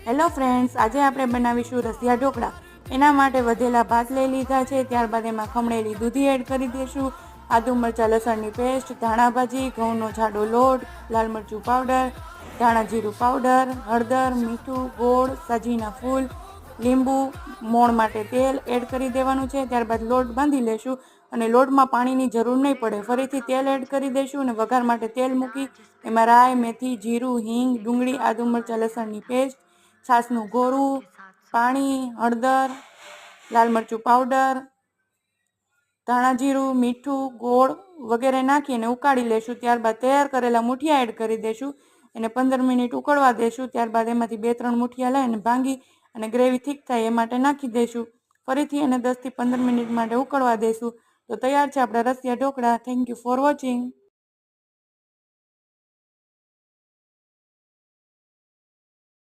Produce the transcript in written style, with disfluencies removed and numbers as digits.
Hello friends, આજે આપણે બનાવીશું રસિયા ઢોકળા। એના માટે વધેલા ભાત લઈ લીધા છે। ત્યારબાદ એમાં ખમણેલી દૂધી એડ કરી દઈશું, આદુ મરચાં લસણની પેસ્ટ, ધાણા ભાજી, ઘઉંનો જાડો લોટ, લાલ મરચું પાવડર, ધાણા જીરું પાવડર, હળદર, મીઠું, ગોળ, સાજીના ફૂલ, લીંબુ, મોણ માટે તેલ એડ કરી દેવાનું છે। ત્યારબાદ લોટ બાંધી લેશું અને લોટમાં પાણીની જરૂર નહીં પડે। ફરીથી તેલ એડ કરી દઈશું અને વઘાર માટે તેલ મૂકી એમાં રાઈ, મેથી, જીરું, હિંગ, ડુંગળી, આદુ મરચાં લસણની પેસ્ટ, છાશનું ગોળું, પાણી, હળદર, લાલ મરચું પાવડર, ધાણા જીરું, મીઠું, ગોળ વગેરે નાખીને ઉકાળી લેશું। ત્યારબાદ તૈયાર કરેલા મુઠિયા એડ કરી દઈશું, એને 15 મિનિટ ઉકળવા દેશું। ત્યારબાદ એમાંથી 2-3 મુઠિયા લઈને ભાંગી અને ગ્રેવી થીક થાય એ માટે નાખી દઈશું। ફરીથી એને 10 થી 15 મિનિટ માટે ઉકળવા દઈશું। તો તૈયાર છે આપણા રસિયા dhokla. Thank you for watching.